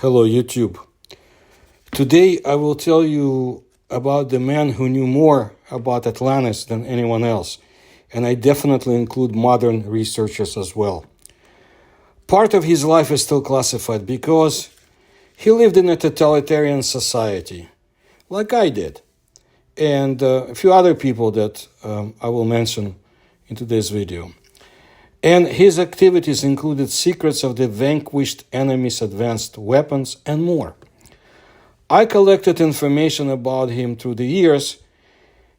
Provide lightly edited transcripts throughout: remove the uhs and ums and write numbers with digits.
Hello, YouTube. Today I will tell you about the man who knew more about Atlantis than anyone else, and I definitely include modern researchers as well. Part of his life is still classified because he lived in a totalitarian society, like I did, and a few other people that I will mention in today's video. And his activities included secrets of the vanquished enemy's advanced weapons and more. I collected information about him through the years,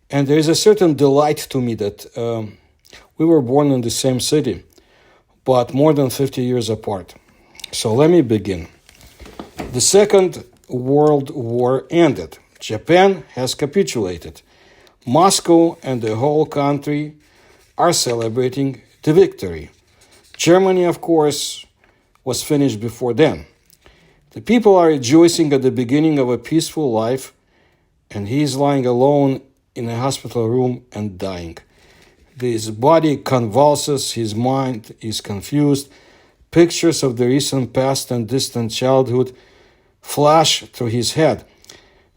and there is a certain delight to me that we were born in the same city, but more than 50 years apart. So let me begin. The Second World War ended. Japan has capitulated. Moscow and the whole country are celebrating the victory. Germany, of course, was finished before then. The people are rejoicing at the beginning of a peaceful life, and he is lying alone in a hospital room and dying. His body convulses, his mind is confused. Pictures of the recent past and distant childhood flash through his head,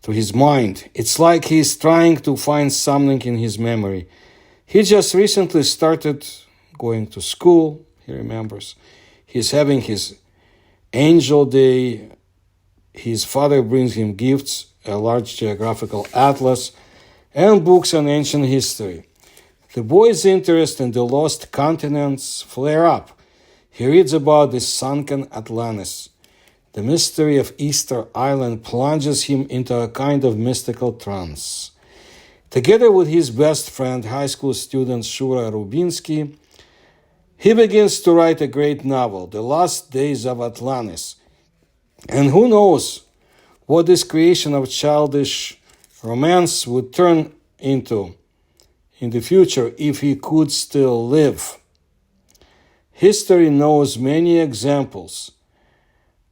through his mind. It's like he's trying to find something in his memory. He just recently started going to school, he remembers. He's having his angel day. His father brings him gifts, a large geographical atlas, and books on ancient history. The boy's interest in the lost continents flare up. He reads about the sunken Atlantis. The mystery of Easter Island plunges him into a kind of mystical trance. Together with his best friend, high school student Shura Rubinsky, he begins to write a great novel, The Last Days of Atlantis. And who knows what this creation of childish romance would turn into in the future if he could still live. History knows many examples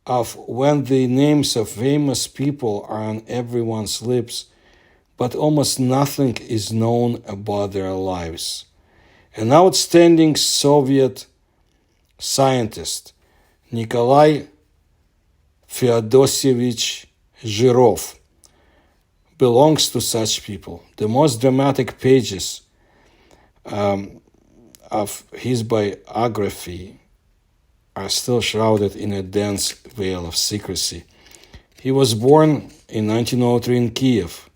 of when the names of famous people are on everyone's lips, but almost nothing is known about their lives. An outstanding Soviet scientist, Nikolai Feodosievich Zhirov, belongs to such people. The most dramatic pages of his biography are still shrouded in a dense veil of secrecy. He was born in 1903 in Kiev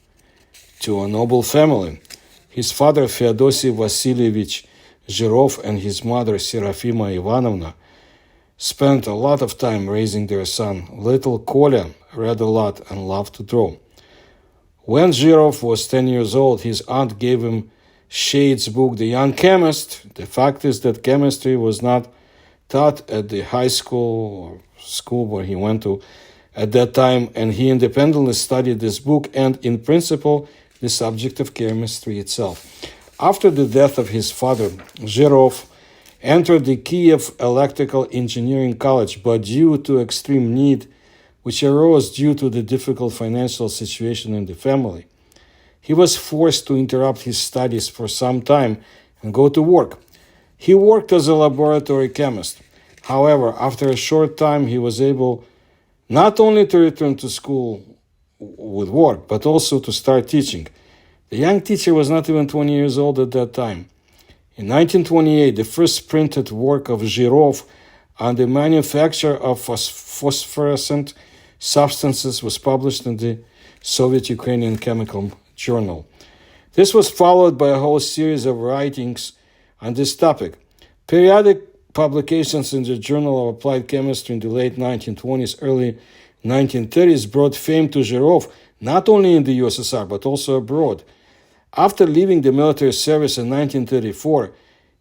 to a noble family. His father, Feodosy Vasilievich Zhirov, and his mother, Serafima Ivanovna, spent a lot of time raising their son. Little Kolya read a lot and loved to draw. When Zhirov was 10 years old, his aunt gave him Shade's book, The Young Chemist. The fact is that chemistry was not taught at the high school or school where he went to at that time, and he independently studied this book and, in principle, the subject of chemistry itself. After the death of his father, Zhirov entered the Kiev Electrical Engineering College, but due to extreme need, which arose due to the difficult financial situation in the family, he was forced to interrupt his studies for some time and go to work. He worked as a laboratory chemist. However, after a short time, he was able not only to return to school with work, but also to start teaching. The young teacher was not even 20 years old at that time. In 1928, the first printed work of Zhirov on the manufacture of phosphorescent substances was published in the Soviet-Ukrainian Chemical Journal. This was followed by a whole series of writings on this topic. Periodic publications in the Journal of Applied Chemistry in the late 1920s, early 1930s brought fame to Zhirov, not only in the USSR, but also abroad. After leaving the military service in 1934,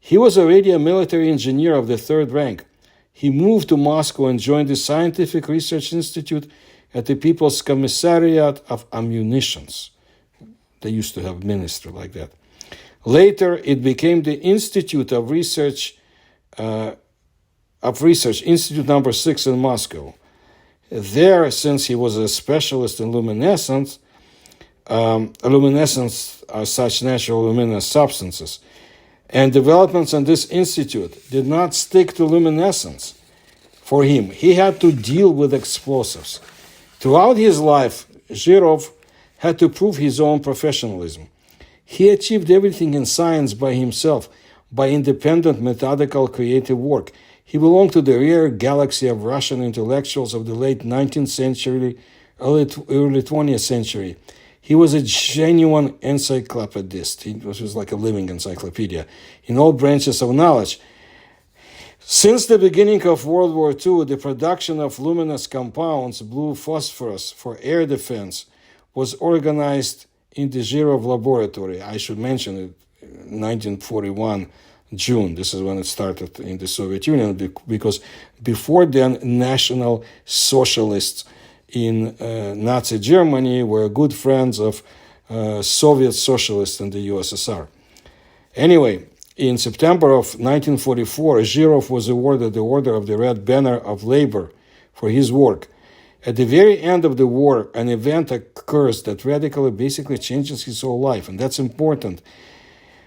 he was already a military engineer of the third rank. He moved to Moscow and joined the Scientific Research Institute at the People's Commissariat of Ammunitions. They used to have a ministry like that. Later, it became the Institute of Research, Institute number 6 in Moscow. There, since he was a specialist in luminescence are such natural luminous substances, and developments on this institute did not stick to luminescence. for him. He had to deal with explosives. Throughout his life, Zhirov had to prove his own professionalism. He achieved everything in science by himself, by independent, methodical, creative work. He belonged to the rare galaxy of Russian intellectuals of the late 19th century, early 20th century. He was a genuine encyclopedist. He was like a living encyclopedia in all branches of knowledge. Since the beginning of World War II, the production of luminous compounds, blue phosphorus, for air defense was organized in the Zhirov laboratory. I should mention it, 1941, June. This is when it started in the Soviet Union, because before then, National Socialists in Nazi Germany were good friends of Soviet socialists in the USSR. Anyway, in September of 1944, Zhirov was awarded the Order of the Red Banner of Labor for his work. At the very end of the war, an event occurs that radically basically changes his whole life, and that's important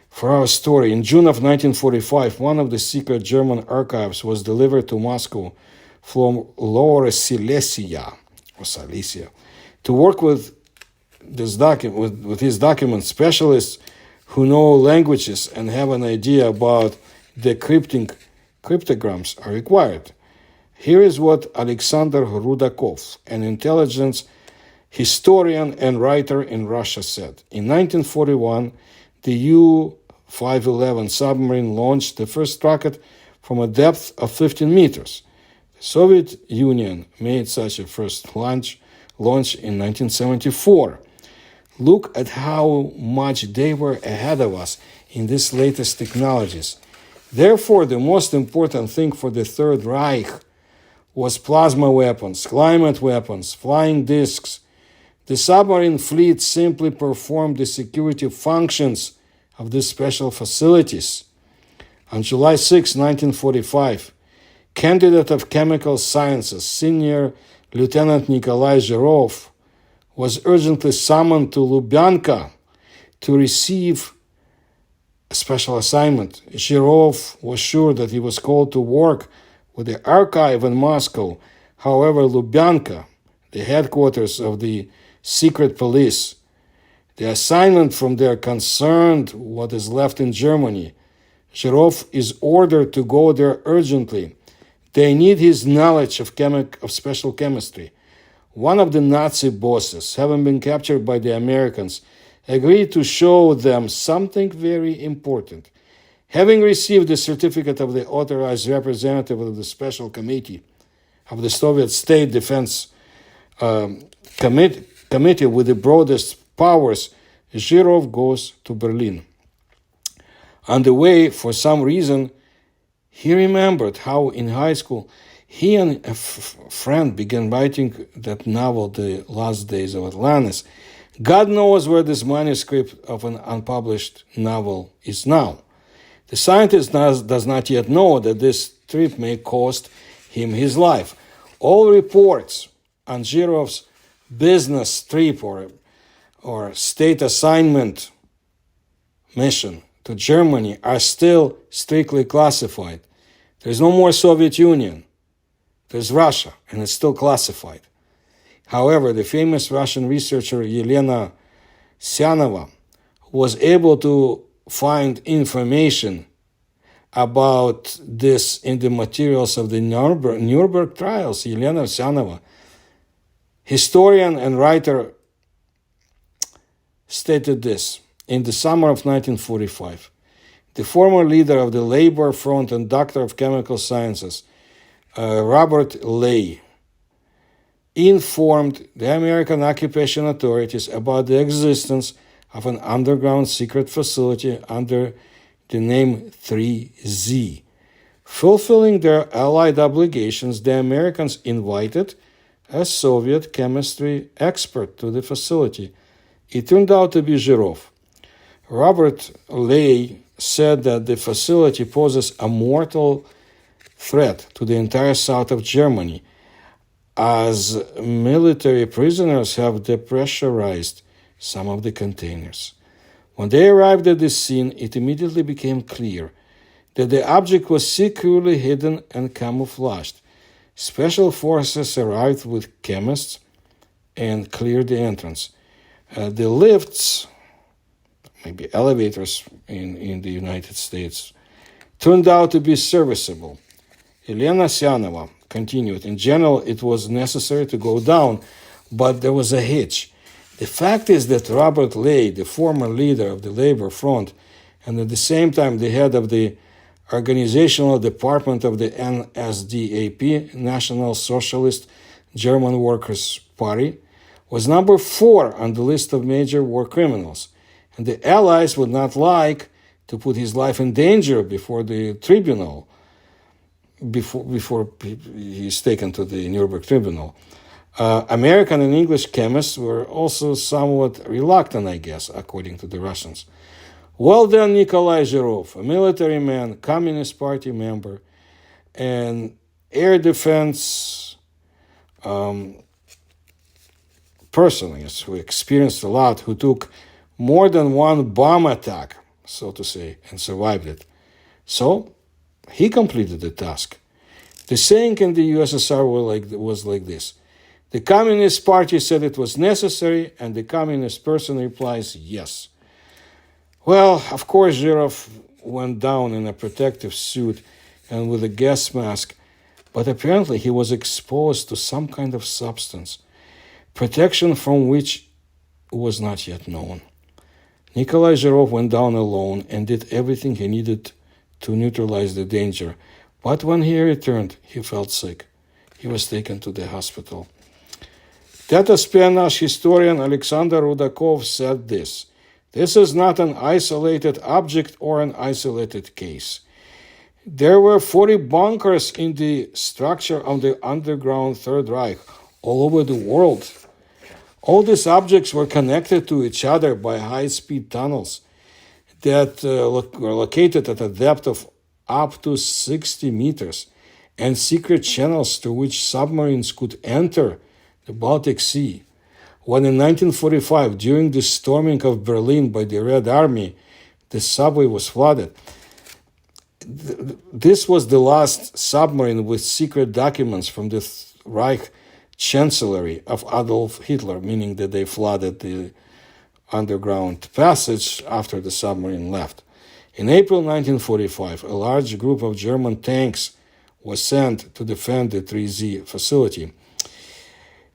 for our story. In June of 1945, one of the secret German archives was delivered to Moscow from Lower Silesia, or Silesia, to work with his documents. Specialists who know languages and have an idea about decrypting cryptograms are required. Here is what Alexander Rudakov, an intelligence historian and writer in Russia, said. In 1941, the U-511 submarine launched the first rocket from a depth of 15 meters. The Soviet Union made such a first launch in 1974. Look at how much they were ahead of us in these latest technologies. Therefore, the most important thing for the Third Reich was plasma weapons, climate weapons, flying discs. The submarine fleet simply performed the security functions of these special facilities. On July 6, 1945, candidate of chemical sciences, Senior Lieutenant Nikolai Zhirov, was urgently summoned to Lubyanka to receive a special assignment. Zhirov was sure that he was called to work with the archive in Moscow. However, Lubyanka, the headquarters of the secret police, the assignment from there concerned what is left in Germany. Zhirov is ordered to go there urgently. They need his knowledge of special chemistry. One of the Nazi bosses, having been captured by the Americans, agreed to show them something very important. Having received the certificate of the authorized representative of the Special Committee of the Soviet State Defense Committee with the broadest powers, Zhirov goes to Berlin. On the way, for some reason, he remembered how in high school he and a friend began writing that novel, The Last Days of Atlantis. God knows where this manuscript of an unpublished novel is now. The scientist does not yet know that this trip may cost him his life. All reports on Zhirov's business trip or state assignment mission to Germany are still strictly classified. There's no more Soviet Union. There's Russia, and it's still classified. However, the famous Russian researcher Yelena Syanova was able to find information about this in the materials of the Nuremberg trials. Yelena Syanova, historian and writer, stated this. In the summer of 1945, the former leader of the Labor Front and doctor of chemical sciences, Robert Ley, informed the American occupation authorities about the existence of an underground secret facility under the name 3Z. Fulfilling their Allied obligations, the Americans invited a Soviet chemistry expert to the facility. It turned out to be Zhirov. Robert Ley said that the facility poses a mortal threat to the entire south of Germany, as military prisoners have depressurized some of the containers. When they arrived at the scene, it immediately became clear that the object was securely hidden and camouflaged. Special forces arrived with chemists and cleared the entrance. The lifts, maybe elevators in the United States, turned out to be serviceable. Elena Sianova continued, in general, it was necessary to go down, but there was a hitch. The fact is that Robert Ley, the former leader of the Labor Front, and at the same time the head of the organizational department of the NSDAP, National Socialist German Workers' Party, was number 4 on the list of major war criminals, and the Allies would not like to put his life in danger before the tribunal, before he's taken to the Nuremberg tribunal. American and English chemists were also somewhat reluctant, I guess, according to the Russians. Well then, Nikolai Zhirov, a military man, Communist Party member, and air defense person, yes, who experienced a lot, who took more than one bomb attack, so to say, and survived it. So, he completed the task. The saying in the USSR was like this. The Communist Party said it was necessary, and the communist person replies, yes. Well, of course, Zhirov went down in a protective suit and with a gas mask, but apparently he was exposed to some kind of substance, protection from which was not yet known. Nikolai Zhirov went down alone and did everything he needed to neutralize the danger, but when he returned, he felt sick. He was taken to the hospital. That espionage historian Alexander Rudakov said this. This is not an isolated object or an isolated case. There were 40 bunkers in the structure of the underground Third Reich all over the world. All these objects were connected to each other by high-speed tunnels that were located at a depth of up to 60 meters and secret channels through which submarines could enter the Baltic Sea. When in 1945, during the storming of Berlin by the Red Army, the subway was flooded. This was the last submarine with secret documents from the Reich Chancellery of Adolf Hitler, meaning that they flooded the underground passage after the submarine left. In April 1945, a large group of German tanks was sent to defend the 3Z facility.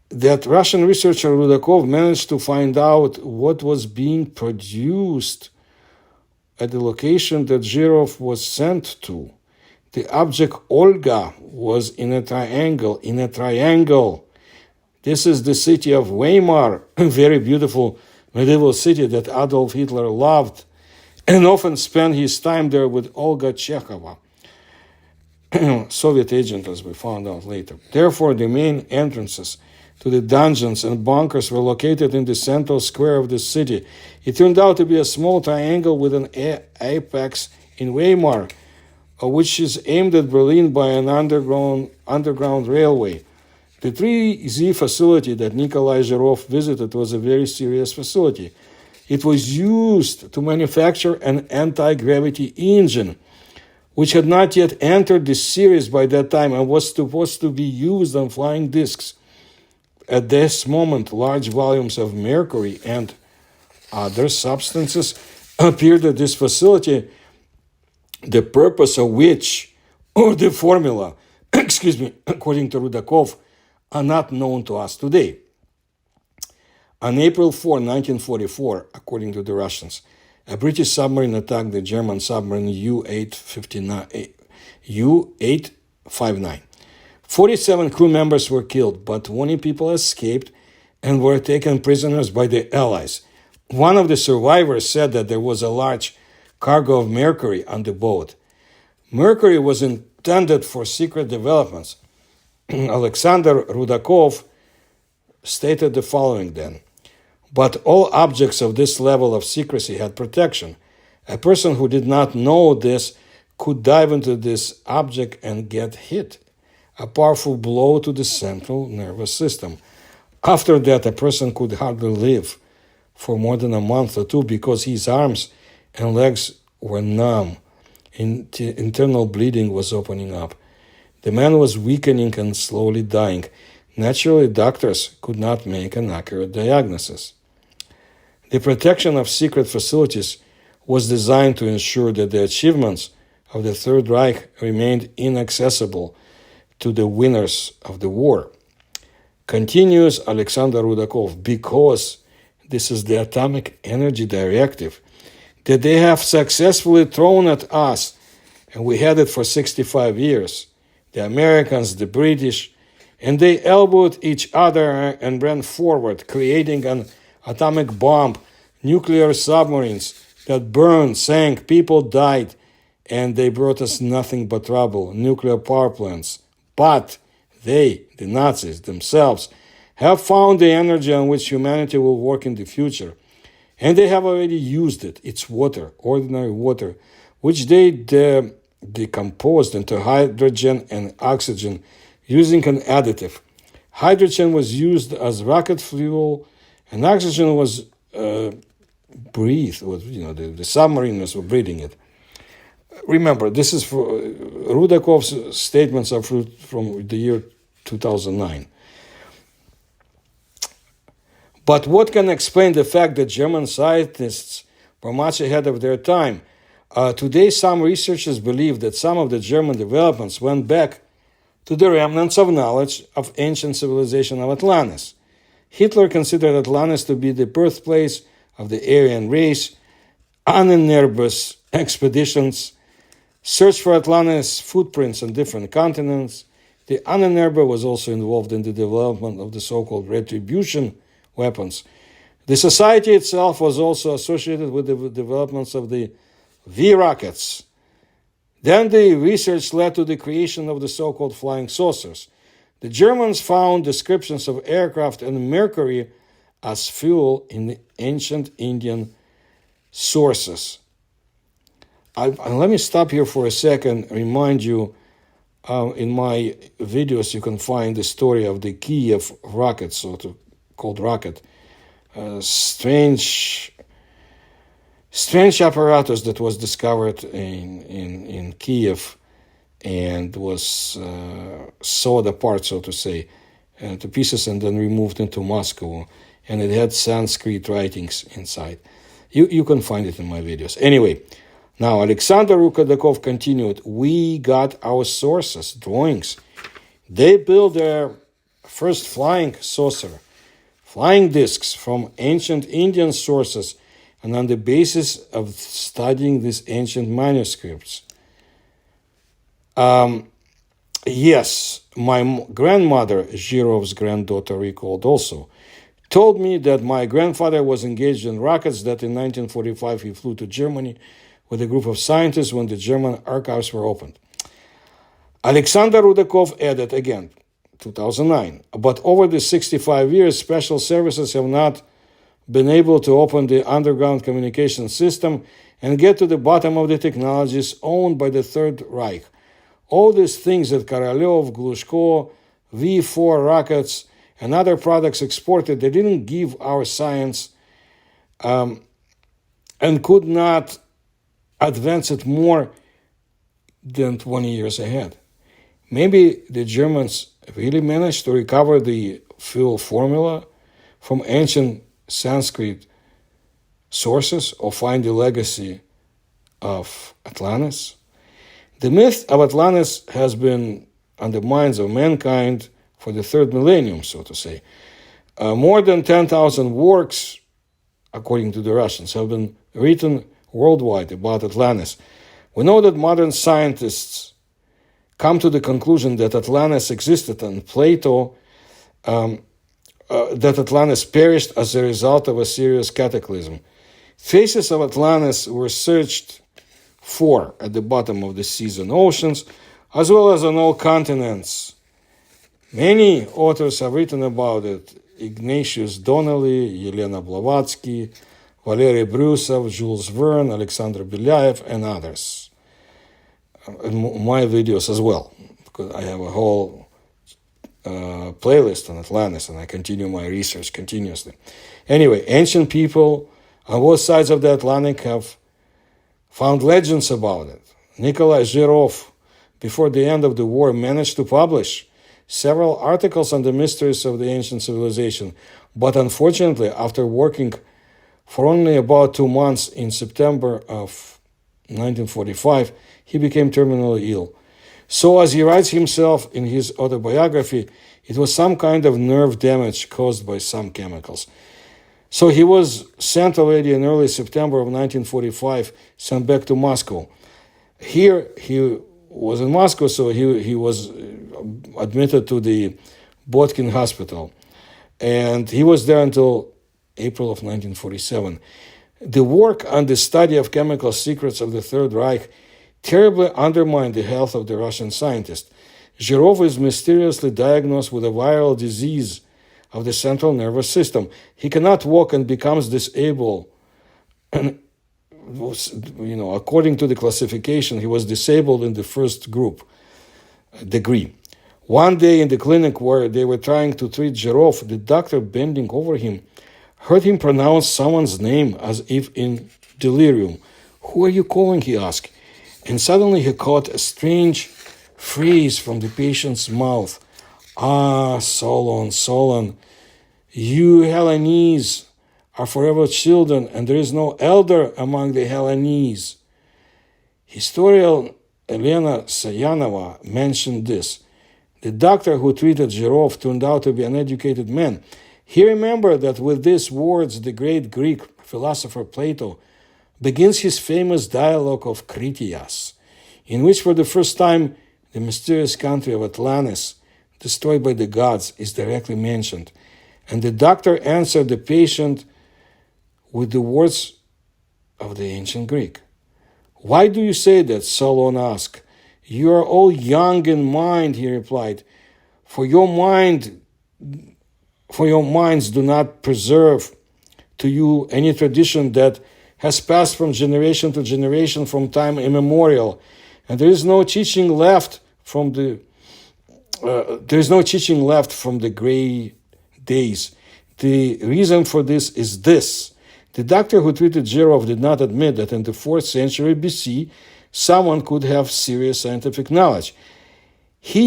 That Russian researcher Rudakov managed to find out what was being produced at the location that Zhirov was sent to. The object Olga was in a triangle. This is the city of Weimar, a very beautiful medieval city that Adolf Hitler loved and often spent his time there with Olga Chekhova, Soviet agent, as we found out later. Therefore, the main entrances to the dungeons and bunkers were located in the central square of the city. It turned out to be a small triangle with an apex in Weimar, which is aimed at Berlin by an underground railway. The 3Z facility that Nikolai Zhirov visited was a very serious facility. It was used to manufacture an anti-gravity engine, which had not yet entered the series by that time and was supposed to be used on flying discs. At this moment, large volumes of mercury and other substances appeared at this facility, the purpose of which, or the formula, according to Rudakov, are not known to us today. On April 4, 1944, according to the Russians, a British submarine attacked the German submarine U-859. 47 crew members were killed, but 20 people escaped and were taken prisoners by the Allies. One of the survivors said that there was a large cargo of mercury on the boat. Mercury was intended for secret developments. Alexander Rudakov stated the following then. But all objects of this level of secrecy had protection. A person who did not know this could dive into this object and get hit. A powerful blow to the central nervous system. After that, a person could hardly live for more than a month or two because his arms and legs were numb. Internal bleeding was opening up. The man was weakening and slowly dying. Naturally, doctors could not make an accurate diagnosis. The protection of secret facilities was designed to ensure that the achievements of the Third Reich remained inaccessible to the winners of the war. Continues Alexander Rudakov, because this is the Atomic Energy Directive that they have successfully thrown at us, and we had it for 65 years, the Americans, the British, and they elbowed each other and ran forward, creating an atomic bomb, nuclear submarines that burned, sank, people died, and they brought us nothing but trouble, nuclear power plants. But they, the Nazis themselves, have found the energy on which humanity will work in the future. And they have already used it. It's water, ordinary water, which they decomposed into hydrogen and oxygen using an additive. Hydrogen was used as rocket fuel, and oxygen was breathed. The submariners were breathing it. Remember, this is for Rudakov's statements are from the year 2009. But what can explain the fact that German scientists were much ahead of their time? Today, some researchers believe that some of the German developments went back to the remnants of knowledge of ancient civilization of Atlantis. Hitler considered Atlantis to be the birthplace of the Aryan race. Ussr's expeditions searched for Atlantis footprints on different continents. The Ussr was also involved in the development of the so-called retribution weapons. The society itself was also associated with the developments of the V-rockets. Then the research led to the creation of the so-called flying saucers. The Germans found descriptions of aircraft and mercury as fuel in the ancient Indian sources. Let me stop here for a second, remind you, in my videos you can find the story of the Kiev rocket, so-called rocket. Strange apparatus that was discovered in Kiev and was sawed apart, so to say, to pieces and then removed into Moscow. And it had Sanskrit writings inside. You can find it in my videos. Anyway, now Alexander Rudakov continued. We got our sources, drawings. They built their first flying saucer, flying discs from ancient Indian sources, and on the basis of studying these ancient manuscripts. Yes, my grandmother, Zhirov'S granddaughter, recalled also, told me that my grandfather was engaged in rockets, that in 1945 he flew to Germany with a group of scientists when the German archives were opened. Alexander Rudakov added again, 2009, but over the 65 years, special services have not been able to open the underground communication system and get to the bottom of the technologies owned by the Third Reich. All these things that Korolev, Glushko, V4 rockets, and other products exported, they didn't give our science and could not advance it more than 20 years ahead. Maybe the Germans really managed to recover the fuel formula from ancient Sanskrit sources or find the legacy of Atlantis. The myth of Atlantis has been on the minds of mankind for the third millennium, so to say. More than 10,000 works, according to the Russians, have been written worldwide about Atlantis. We know that modern scientists come to the conclusion that Atlantis existed, and Plato, that Atlantis perished as a result of a serious cataclysm. Faces of Atlantis were searched for at the bottom of the seas and oceans, as well as on all continents. Many authors have written about it: Ignatius Donnelly, Yelena Blavatsky, Valery Brusov, Jules Verne, Alexander Belyaev, and others. In my videos as well, because I have a whole playlist on Atlantis, and I continue my research continuously. Anyway, ancient people on both sides of the Atlantic have found legends about it. Nikolai Zhirov before the end of the war, managed to publish several articles on the mysteries of the ancient civilization. But unfortunately, after working for only about 2 months in September of 1945, he became terminally ill. So, as he writes himself in his autobiography, it was some kind of nerve damage caused by some chemicals. So he was sent already in early September of 1945, sent back to Moscow. Here he was in Moscow, so he was admitted to the Botkin Hospital. And he was there until April of 1947. The work on the study of chemical secrets of the Third Reich terribly undermined the health of the Russian scientist. Zhirov is mysteriously diagnosed with a viral disease of the central nervous system. He cannot walk and becomes disabled. And, according to the classification, he was disabled in the first degree. One day in the clinic where they were trying to treat Zhirov, the doctor bending over him heard him pronounce someone's name as if in delirium. "Who are you calling?" he asked. And suddenly he caught a strange phrase from the patient's mouth. "Ah, Solon, Solon, you Hellenese are forever children, and there is no elder among the Hellenese." Historian Elena Sayanova mentioned this. The doctor who treated Zhirov turned out to be an educated man. He remembered that with these words, the great Greek philosopher Plato begins his famous dialogue of Critias, in which for the first time the mysterious country of Atlantis, destroyed by the gods, is directly mentioned. And the doctor answered the patient with the words of the ancient Greek. "Why do you say that?" Solon asked. "You are all young in mind," he replied, for your minds do not preserve to you any tradition that has passed from generation to generation from time immemorial, and there is no teaching left from the gray days. The reason for this is this. The doctor who treated Zhirov did not admit that in the 4th century BC, someone could have serious scientific knowledge. He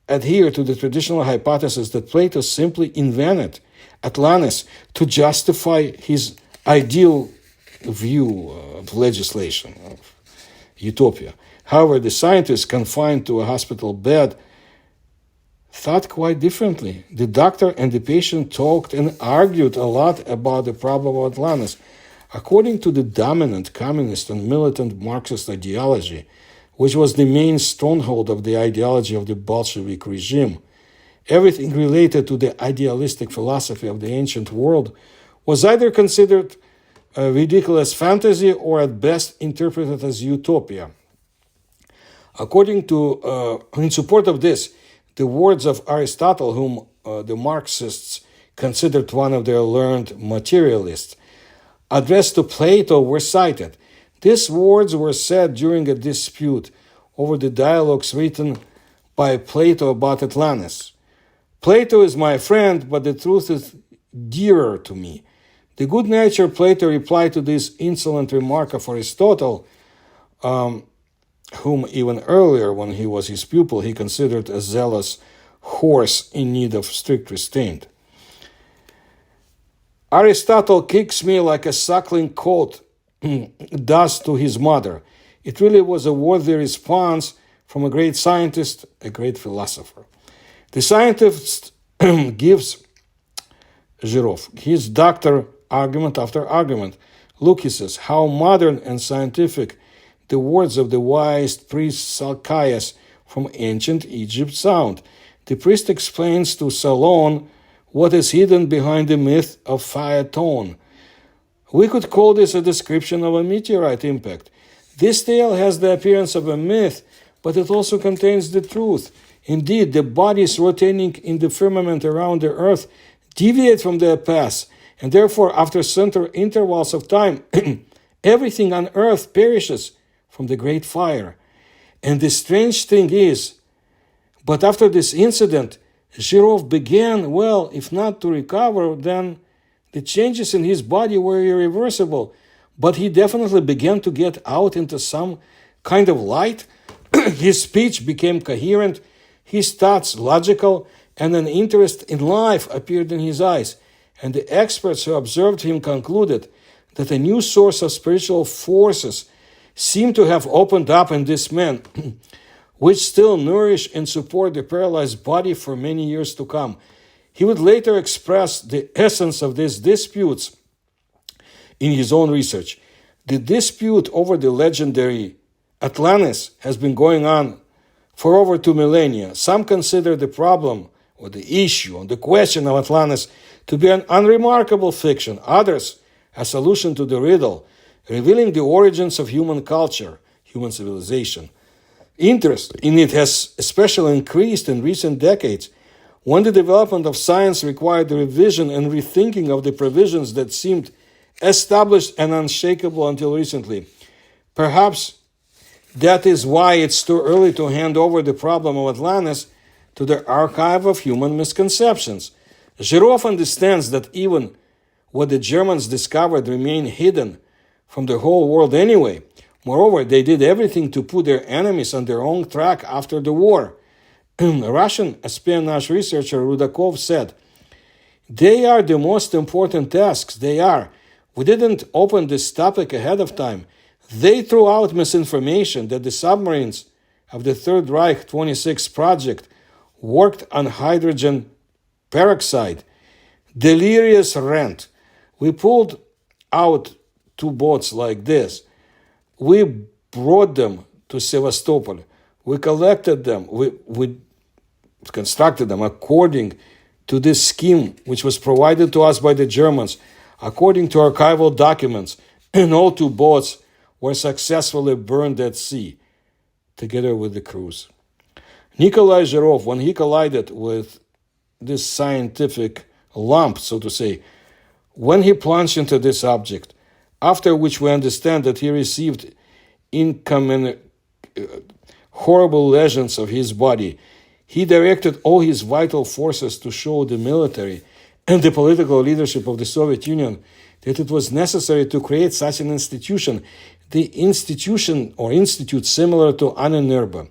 adhered to the traditional hypothesis that Plato simply invented Atlantis to justify his ideal view of legislation, of utopia. However, the scientist confined to a hospital bed thought quite differently. The doctor and the patient talked and argued a lot about the problem of Atlantis. According to the dominant communist and militant Marxist ideology, which was the main stronghold of the ideology of the Bolshevik regime, everything related to the idealistic philosophy of the ancient world was either considered a ridiculous fantasy or at best interpreted as utopia. In support of this, the words of Aristotle, whom the Marxists considered one of their learned materialists, addressed to Plato were cited. These words were said during a dispute over the dialogues written by Plato about Atlantis. "Plato is my friend, but the truth is dearer to me." The good-natured Plato replied to this insolent remark of Aristotle, whom even earlier, when he was his pupil, he considered a zealous horse in need of strict restraint. "Aristotle kicks me like a suckling colt does to his mother." It really was a worthy response from a great scientist, a great philosopher. The scientist gives Zhirov his doctor argument after argument. "Look," he says, "how modern and scientific the words of the wise priest Salcaius from ancient Egypt sound. The priest explains to Solon what is hidden behind the myth of Phaeton. We could call this a description of a meteorite impact. This tale has the appearance of a myth, but it also contains the truth. Indeed, the bodies rotating in the firmament around the earth deviate from their paths, and therefore, after certain intervals of time, everything on earth perishes from the great fire. And the strange thing is, but after this incident, Zhirov began, well, if not to recover, then the changes in his body were irreversible. But he definitely began to get out into some kind of light His speech became coherent, his thoughts logical, and an interest in life appeared in his eyes. And the experts who observed him concluded that a new source of spiritual forces seemed to have opened up in this man, which still nourish and support the paralyzed body for many years to come. He would later express the essence of these disputes in his own research. The dispute over the legendary Atlantis has been going on for over 2 millennia. Some consider the problem or the issue or the question of Atlantis to be an unremarkable fiction. Others, a solution to the riddle, revealing the origins of human culture, human civilization. Interest in it has especially increased in recent decades, when the development of science required the revision and rethinking of the provisions that seemed established and unshakable until recently. Perhaps that is why it's too early to hand over the problem of Atlantis to the archive of human misconceptions. Zhirov understands that even what the Germans discovered remained hidden from the whole world anyway. Moreover, they did everything to put their enemies on their own track after the war. Russian espionage researcher Rudakov said, "They are the most important tasks. They are. We didn't open this topic ahead of time. They threw out misinformation that the submarines of the Third Reich 26 project worked on hydrogen peroxide. Delirious rant. We pulled out 2 boats like this. We brought them to Sevastopol. We collected them. We constructed them according to this scheme which was provided to us by the Germans, according to archival documents, and all 2 boats were successfully burned at sea, together with the crews." Nikolai Zhirov, when he collided with this scientific lump, so to say, when he plunged into this object, after which we understand that he received horrible lesions of his body, he directed all his vital forces to show the military and the political leadership of the Soviet Union that it was necessary to create such an institution, the institution or institute similar to Anenerba,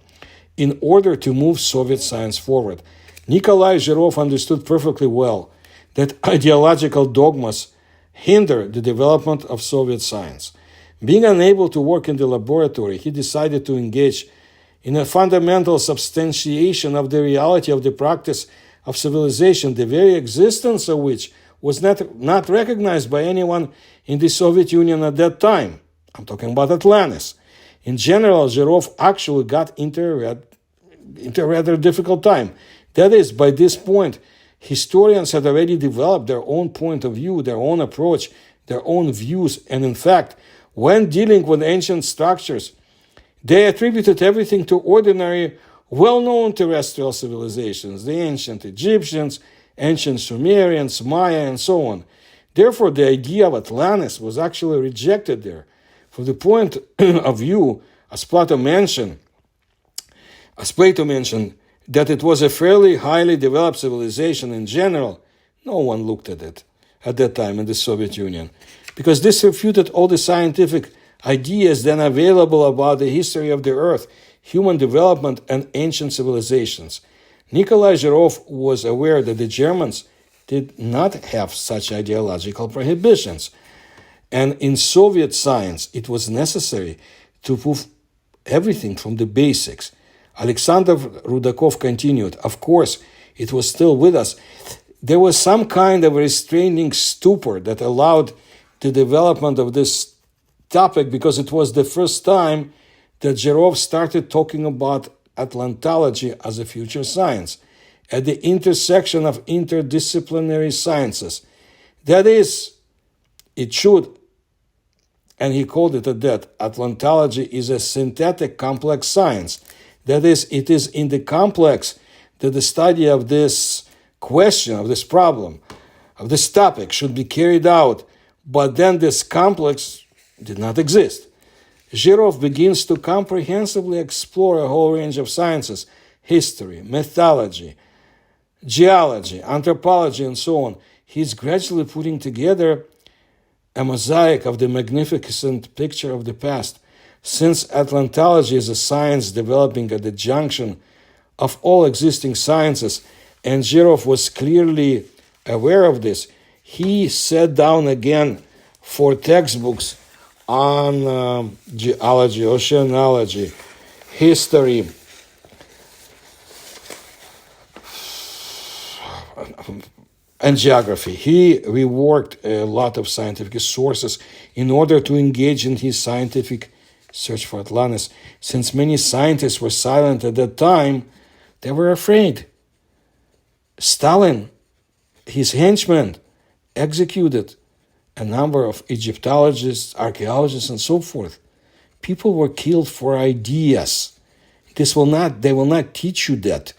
in order to move Soviet science forward. Nikolai Zhirov understood perfectly well that ideological dogmas hinder the development of Soviet science. Being unable to work in the laboratory, he decided to engage in a fundamental substantiation of the reality of the practice of civilization, the very existence of which was not recognized by anyone in the Soviet Union at that time. I'm talking about Atlantis. In general, Zhirov actually got into a rather difficult time. That is, by this point, historians had already developed their own point of view, their own approach, their own views, and in fact, when dealing with ancient structures, they attributed everything to ordinary, well-known terrestrial civilizations, the ancient Egyptians, ancient Sumerians, Maya, and so on. Therefore, the idea of Atlantis was actually rejected there. From the point of view, as Plato mentioned, that it was a fairly highly developed civilization in general, no one looked at it at that time in the Soviet Union, because this refuted all the scientific ideas then available about the history of the Earth, human development, and ancient civilizations. Nikolai Zhirov was aware that the Germans did not have such ideological prohibitions, and in Soviet science it was necessary to prove everything from the basics. Alexander Rudakov continued, "Of course, it was still with us. There was some kind of restraining stupor that allowed the development of this topic, because it was the first time that Zhirov started talking about Atlantology as a future science, at the intersection of interdisciplinary sciences. That is, it should, and he called it that, Atlantology is a synthetic complex science. That is, it is in the complex that the study of this question, of this problem, of this topic should be carried out, but then this complex did not exist." Zhirov begins to comprehensively explore a whole range of sciences, history, mythology, geology, anthropology, and so on. He's gradually putting together a mosaic of the magnificent picture of the past. Since Atlantology is a science developing at the junction of all existing sciences, and Zhirov was clearly aware of this, he sat down again for textbooks on geology, oceanology, history, and geography. He reworked a lot of scientific sources in order to engage in his scientific search for Atlantis. Since many scientists were silent at that time, they were afraid. Stalin, his henchmen, executed a number of Egyptologists, archaeologists, and so forth. People were killed for ideas. They will not teach you that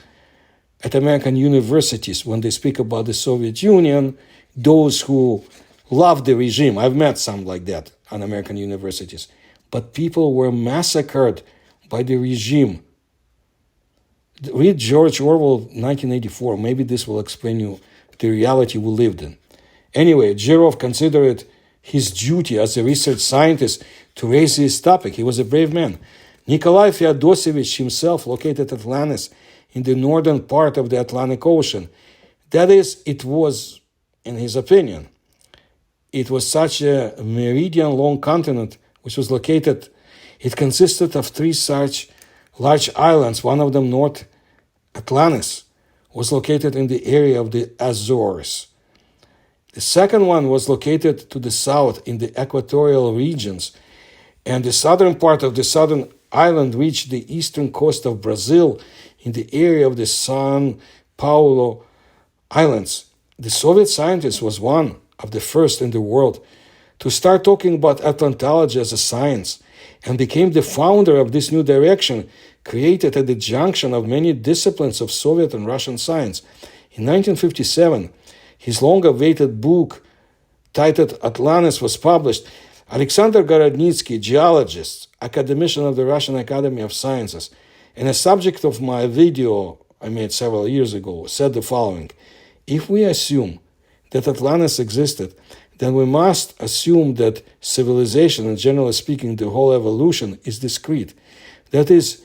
at American universities when they speak about the Soviet Union. Those who love the regime, I've met some like that on American universities, but people were massacred by the regime. Read George Orwell, 1984. Maybe this will explain you the reality we lived in. Anyway, Zhirov considered it his duty as a research scientist to raise this topic. He was a brave man. Nikolai Feodosevich himself located Atlantis in the northern part of the Atlantic Ocean. That is, it was, in his opinion, it was such a meridian-long continent which was located. It consisted of 3 such large islands. One of them, North Atlantis, was located in the area of the Azores. The second one was located to the south in the equatorial regions, and the southern part of the southern island reached the eastern coast of Brazil in the area of the São Paulo Islands. The Soviet scientist was one of the first in the world to start talking about Atlantology as a science, and became the founder of this new direction created at the junction of many disciplines of Soviet and Russian science. In 1957, his long-awaited book titled Atlantis was published. Alexander Gorodnitsky, geologist, academician of the Russian Academy of Sciences, and a subject of my video I made several years ago, said the following: if we assume that Atlantis existed, then we must assume that civilization, and generally speaking, the whole evolution, is discrete. That is,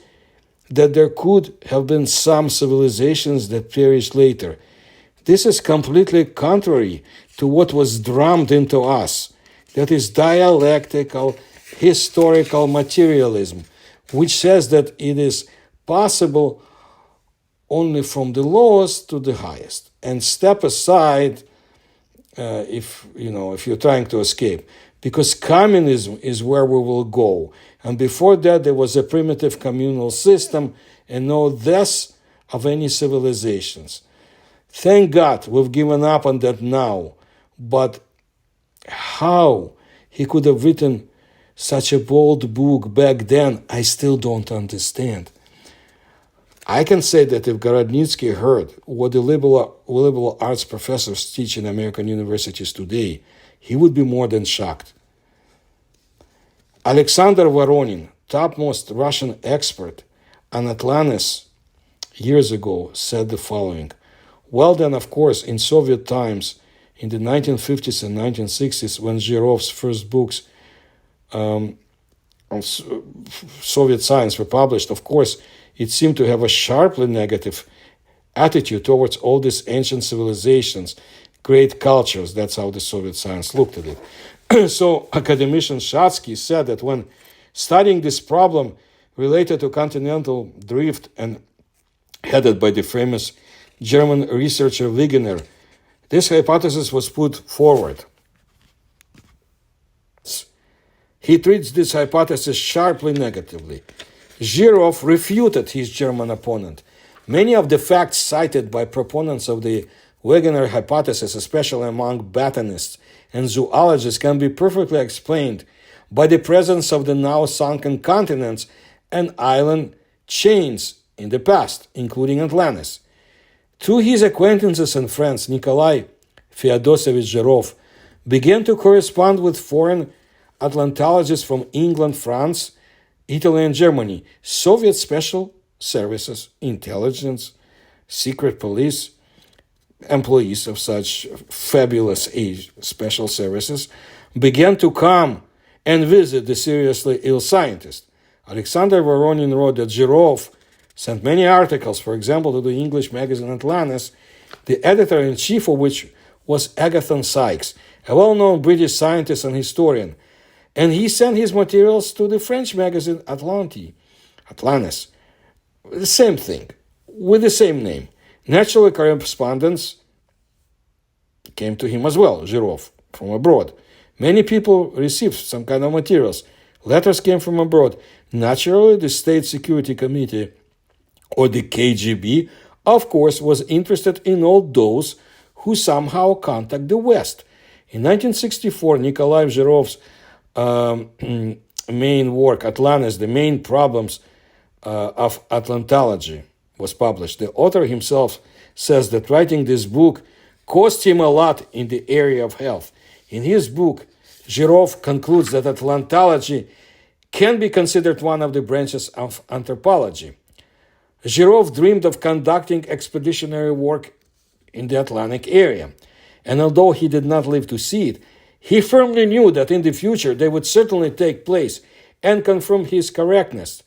that there could have been some civilizations that perished later. This is completely contrary to what was drummed into us. That is dialectical, historical materialism, which says that it is possible only from the lowest to the highest, and step aside if you're trying to escape, because communism is where we will go. And before that, there was a primitive communal system and no deaths of any civilizations. Thank God we've given up on that now. But how he could have written such a bold book back then, I still don't understand. I can say that if Gorodnitsky heard what the liberal arts professors teach in American universities today, he would be more than shocked. Alexander Voronin, topmost Russian expert on Atlantis, years ago said the following: well, then, of course, in Soviet times, in the 1950s and 1960s, when Zhirov'S first books on Soviet science were published, of course, it seemed to have a sharply negative attitude towards all these ancient civilizations, great cultures. That's how the Soviet science looked at it. So academician Shatsky said that when studying this problem related to continental drift and headed by the famous German researcher Wegener, this hypothesis was put forward. He treats this hypothesis sharply negatively. Zhirov refuted his German opponent. Many of the facts cited by proponents of the Wegener hypothesis, especially among botanists and zoologists, can be perfectly explained by the presence of the now sunken continents and island chains in the past, including Atlantis. Through his acquaintances and friends, Nikolai Feodosevich Zhirov began to correspond with foreign Atlantologists from England, France, Italy, and Germany, Soviet special services, intelligence, secret police, employees of such fabulous special services began to come and visit the seriously ill scientist. Alexander Voronin wrote that Zhirov sent many articles, for example, to the English magazine Atlantis, the editor-in-chief of which was Agathon Sykes, a well-known British scientist and historian. And he sent his materials to the French magazine Atlantis. The same thing, with the same name. Naturally, correspondence came to him as well, Zhirov, from abroad. Many people received some kind of materials. Letters came from abroad. Naturally, the State Security Committee, or the KGB, of course, was interested in all those who somehow contact the West. In 1964, Nikolai Zhirov's main work, Atlantis, the main problems of Atlantology, was published. The author himself says that writing this book cost him a lot in the area of health. In his book, Zhirov concludes that Atlantology can be considered one of the branches of anthropology. Zhirov dreamed of conducting expeditionary work in the Atlantic area, and although he did not live to see it, he firmly knew that in the future they would certainly take place and confirmed his correctness.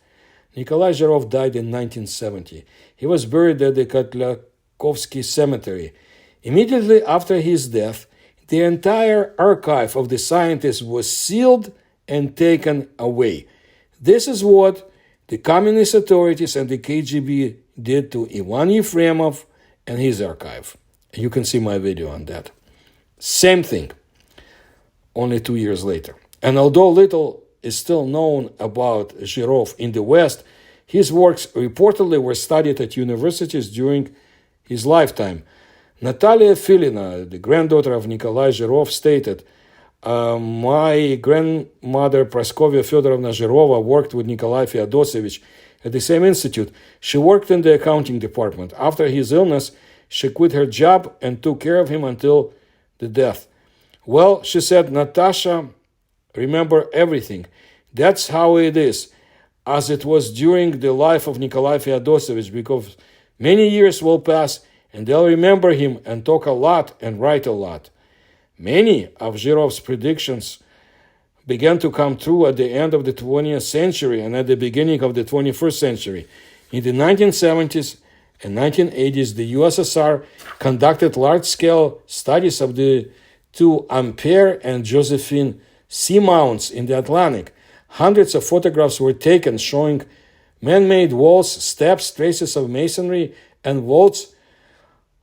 Nikolai Zhirov died in 1970. He was buried at the Kotlakovsky Cemetery. Immediately after his death, the entire archive of the scientist was sealed and taken away. This is what the communist authorities and the KGB did to Ivan Yefremov and his archive. You can see my video on that. Same thing, only 2 years later. And although little is still known about Zhirov in the West, his works reportedly were studied at universities during his lifetime. Natalia Filina, the granddaughter of Nikolai Zhirov, stated, my grandmother Praskovia Fedorovna Zhirova worked with Nikolai Feodosevich at the same institute. She worked in the accounting department. After his illness, she quit her job and took care of him until the death. Well, she said, Natasha, remember everything. That's how it is, as it was during the life of Nikolai Feodosevich, because many years will pass and they'll remember him and talk a lot and write a lot. Many of Zhirov's predictions began to come true at the end of the 20th century and at the beginning of the 21st century. In the 1970s and 1980s, the USSR conducted large-scale studies of the two Ampere and Josephine seamounts in the Atlantic. Hundreds of photographs were taken showing man-made walls, steps, traces of masonry, and vaults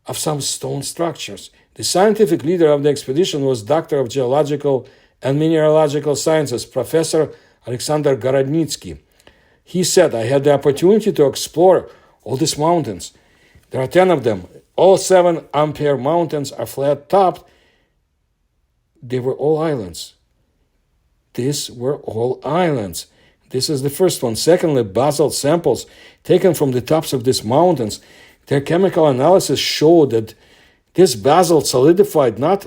of some stone structures. The scientific leader of the expedition was Doctor of Geological and Mineralogical Sciences, Professor Alexander Gorodnitsky. He said, I had the opportunity to explore all these mountains. There are 10 of them. All 7 Ampere mountains are flat-topped. They were all islands. These were all islands. This is the first one. Secondly, basalt samples taken from the tops of these mountains. Their chemical analysis showed that this basalt solidified not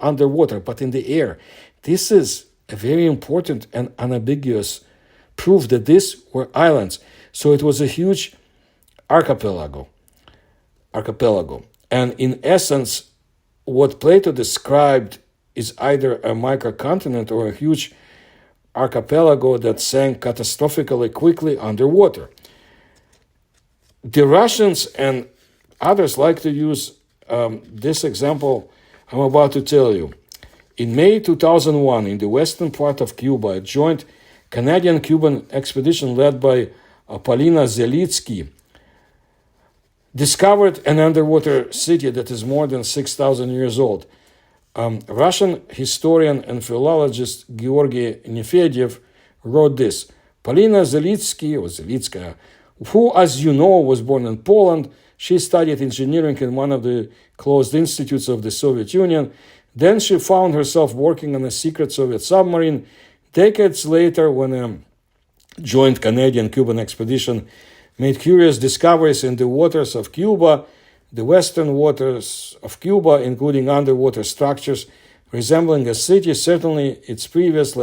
underwater, but in the air. This is a very important and unambiguous proof that these were islands. So it was a huge archipelago. And in essence, what Plato described is either a microcontinent or a huge archipelago that sank catastrophically quickly underwater. The Russians and others like to use this example I'm about to tell you. In May 2001, in the western part of Cuba, a joint Canadian-Cuban expedition led by Polina Zelitsky discovered an underwater city that is more than 6,000 years old. Russian historian and philologist Georgy Nefedyev wrote this. Polina Zelitsky, or Zelitskaya, who, as you know, was born in Poland, she studied engineering in one of the closed institutes of the Soviet Union. Then she found herself working on a secret Soviet submarine. Decades later, when a joint Canadian-Cuban expedition made curious discoveries in the waters of Cuba, the western waters of Cuba, including underwater structures resembling a city, certainly its previous,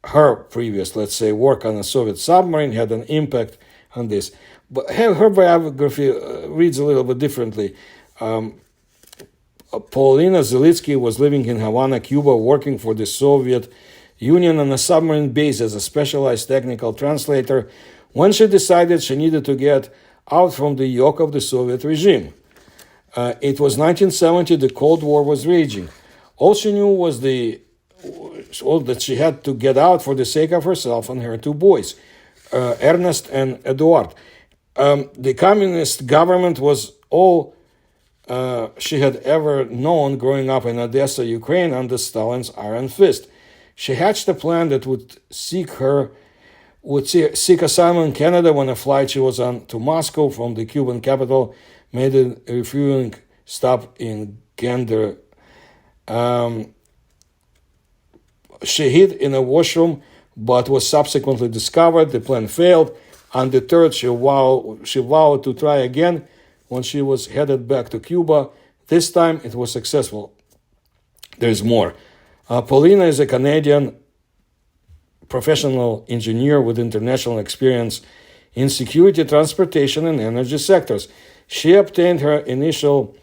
her previous work on a Soviet submarine had an impact on this. But her biography reads a little bit differently. Paulina Zelitsky was living in Havana, Cuba, working for the Soviet Union on a submarine base as a specialized technical translator when she decided she needed to get out from the yoke of the Soviet regime. It was 1970, the Cold War was raging. All she knew was that she had to get out for the sake of herself and her two boys, Ernest and Eduard. The communist government was all she had ever known growing up in Odessa, Ukraine, under Stalin's iron fist. She hatched a plan that would seek asylum in Canada when a flight she was on to Moscow from the Cuban capital made a refueling stop in Gander. She hid in a washroom but was subsequently discovered. The plan failed. Undeterred, she vowed to try again when she was headed back to Cuba. This time it was successful. There's more. Paulina is a Canadian professional engineer with international experience in security, transportation, and energy sectors. She obtained her initial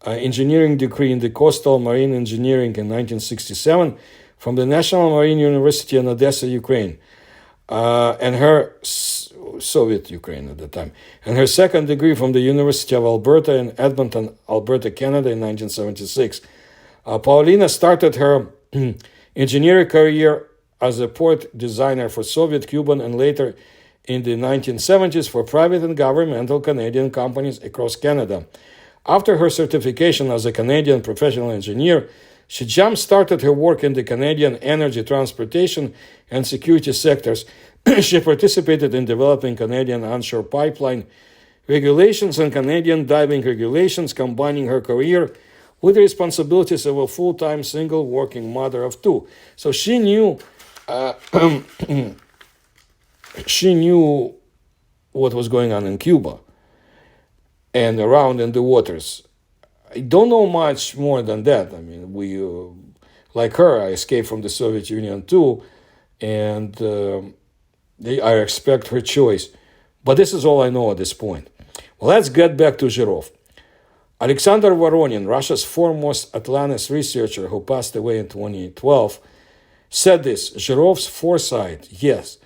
engineering degree in the coastal marine engineering in 1967 from the National Marine University in Odessa, Ukraine, and her Soviet Ukraine at the time, and her second degree from the University of Alberta in Edmonton, Alberta, Canada in 1976. Paulina started her engineering career as a port designer for Soviet, Cuban, and later in the 1970s for private and governmental Canadian companies across Canada. After her certification as a Canadian professional engineer, she jump-started her work in the Canadian energy, transportation, and security sectors. She participated in developing Canadian onshore pipeline regulations and Canadian diving regulations, combining her career with the responsibilities of a full-time single working mother of two. So she knew what was going on in Cuba and around in the waters. I don't know much more than that. I mean, like her, I escaped from the Soviet Union too, and I respect her choice. But this is all I know at this point. Well, let's get back to Zhirov. Alexander Voronin, Russia's foremost Atlantis researcher who passed away in 2012, said this: Zhirov's foresight, yes.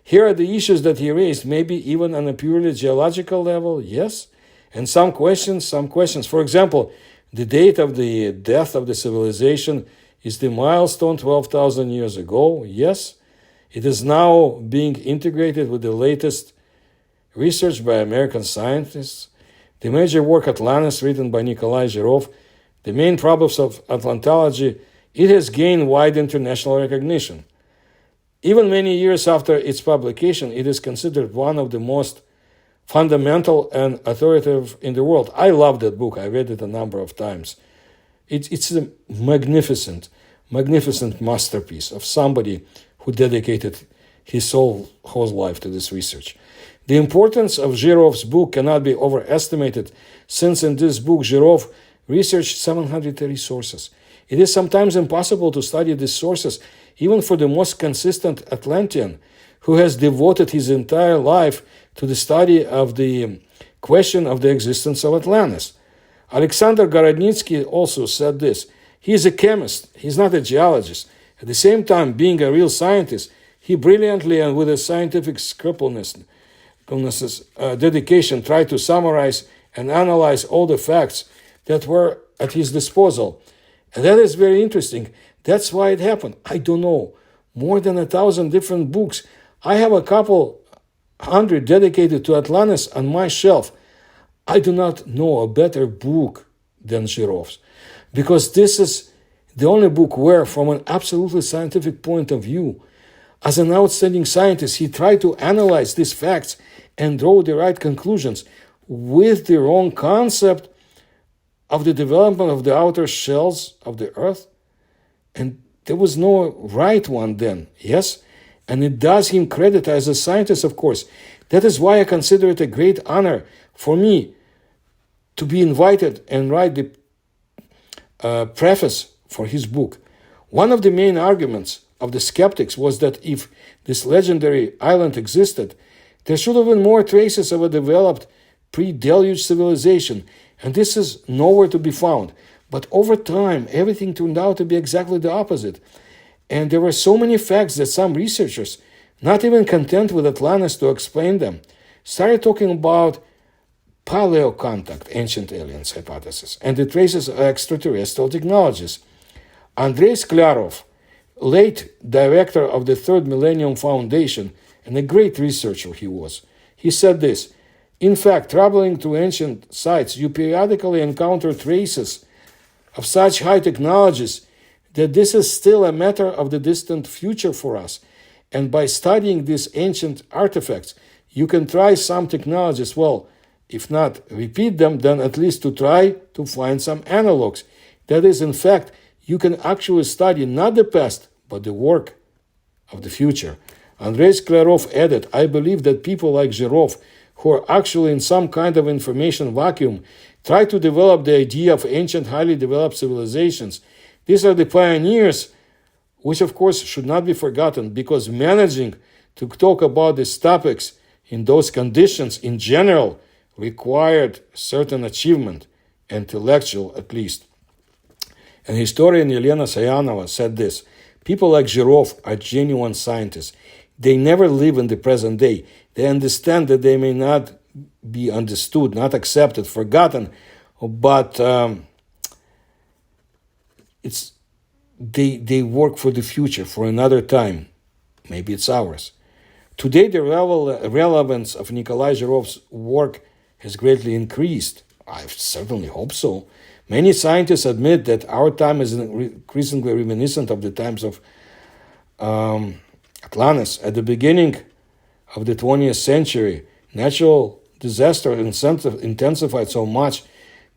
Here are the issues that he raised, maybe even on a purely geological level, yes. And some questions. For example, the date of the death of the civilization is the milestone 12,000 years ago, yes. It is now being integrated with the latest research by American scientists. The major work Atlantis, written by Nikolai Zhirov, the main problems of Atlantology, it has gained wide international recognition. Even many years after its publication, it is considered one of the most fundamental and authoritative in the world. I love that book. I read it a number of times. It's a magnificent masterpiece of somebody who dedicated his whole life to this research. The importance of Zhirov's book cannot be overestimated, since in this book Zhirov researched 730 sources. It is sometimes impossible to study these sources, even for the most consistent Atlantean, who has devoted his entire life to the study of the question of the existence of Atlantis. Alexander Gorodnitsky also said this: he is a chemist, he's not a geologist. At the same time, being a real scientist, he brilliantly and with a scientific dedication tried to summarize and analyze all the facts that were at his disposal. And that is very interesting. That's why it happened. I don't know. More than 1,000 different books. I have a couple hundred dedicated to Atlantis on my shelf. I do not know a better book than Zhirov's, because this is the only book where, from an absolutely scientific point of view, as an outstanding scientist, he tried to analyze these facts and draw the right conclusions with the wrong concept of the development of the outer shells of the Earth. And there was no right one then, yes? And it does him credit as a scientist, of course. That is why I consider it a great honor for me to be invited and write the preface for his book. One of the main arguments of the skeptics was that if this legendary island existed, there should have been more traces of a developed pre-deluge civilization, and this is nowhere to be found. But over time, everything turned out to be exactly the opposite. And there were so many facts that some researchers, not even content with Atlantis to explain them, started talking about paleocontact, ancient aliens hypothesis, and the traces of extraterrestrial technologies. Andrei Sklarov, late director of the Third Millennium Foundation, and a great researcher he said this: "In fact, traveling to ancient sites, you periodically encounter traces of such high technologies that this is still a matter of the distant future for us. And by studying these ancient artifacts, you can try some technologies, well, if not repeat them, then at least to try to find some analogs. That is, in fact, you can actually study not the past, but the work of the future." Andrei Sklarov added, "I believe that people like Zhirov, who are actually in some kind of information vacuum, try to develop the idea of ancient, highly developed civilizations. These are the pioneers, which of course should not be forgotten, because managing to talk about these topics in those conditions in general required certain achievement, intellectual at least." And historian Elena Sayanova said this: "People like Zhirov are genuine scientists. They never live in the present day. They understand that they may not be understood, not accepted, forgotten, but they work for the future, for another time. Maybe it's ours." Today, the relevance of Nikolai Zhirov's work has greatly increased. I certainly hope so. Many scientists admit that our time is increasingly reminiscent of the times of Atlantis. At the beginning of the 20th century, natural disaster intensified so much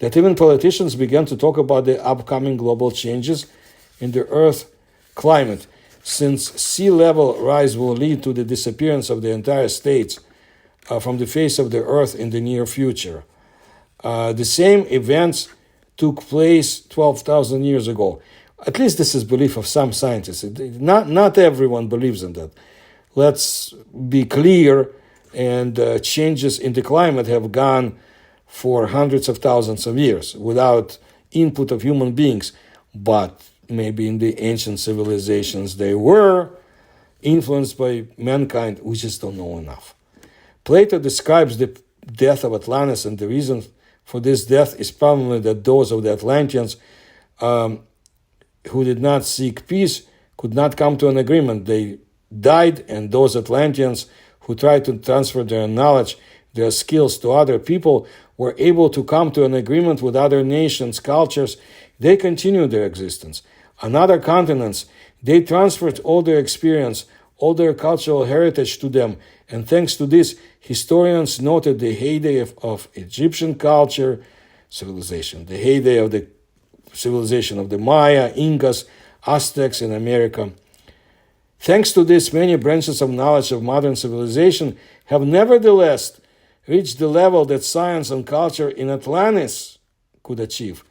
that even politicians began to talk about the upcoming global changes in the Earth climate, since sea level rise will lead to the disappearance of the entire states from the face of the Earth in the near future. The same events took place 12,000 years ago. At least this is belief of some scientists. Not everyone believes in that. Let's be clear, and changes in the climate have gone for hundreds of thousands of years without input of human beings. But maybe in the ancient civilizations they were influenced by mankind. We just don't know enough. Plato describes the death of Atlantis, and the reason for this death is probably that those of the Atlanteans who did not seek peace could not come to an agreement. They died, and those Atlanteans who tried to transfer their knowledge, their skills to other people, were able to come to an agreement with other nations, cultures. They continued their existence. On other continents, they transferred all their experience, all their cultural heritage to them, and thanks to this, historians noted the heyday of Egyptian culture, civilization, the heyday of the civilization of the Maya, Incas, Aztecs in America. Thanks to this, many branches of knowledge of modern civilization have nevertheless reached the level that science and culture in Atlantis could achieve.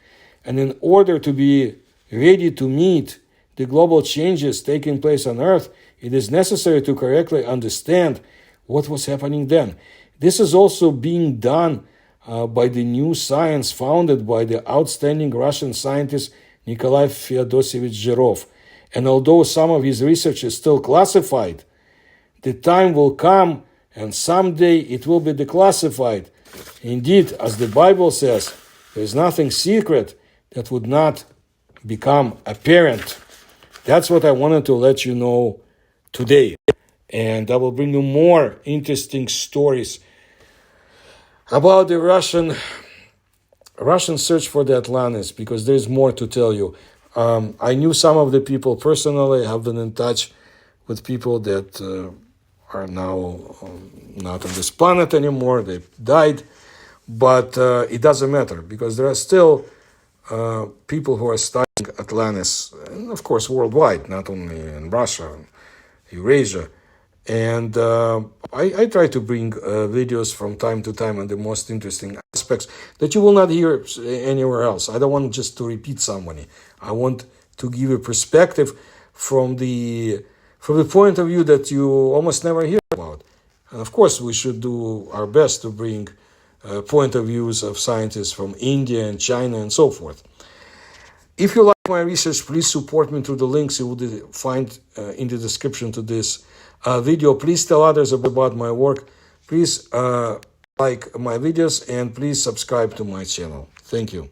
And in order to be ready to meet the global changes taking place on Earth, it is necessary to correctly understand what was happening then. This is also being done by the new science founded by the outstanding Russian scientist Nikolai Feodosevich Zhirov. And although some of his research is still classified, the time will come and someday it will be declassified. Indeed, as the Bible says, there is nothing secret that would not become apparent. That's what I wanted to let you know today. And I will bring you more interesting stories about the Russian search for the Atlantis, because there's more to tell you. I knew some of the people personally. I have been in touch with people that are now not on this planet anymore. They died. But it doesn't matter, because there are still people who are studying Atlantis, and of course worldwide, not only in Russia, Eurasia. And I try to bring videos from time to time on the most interesting aspects that you will not hear anywhere else. I don't want just to repeat somebody. I want to give a perspective from the point of view that you almost never hear about. And of course, we should do our best to bring point of views of scientists from India and China and so forth. If you like my research, please support me through the links you will find in the description to this video. Please tell others about my work. Please like my videos and please subscribe to my channel. Thank you.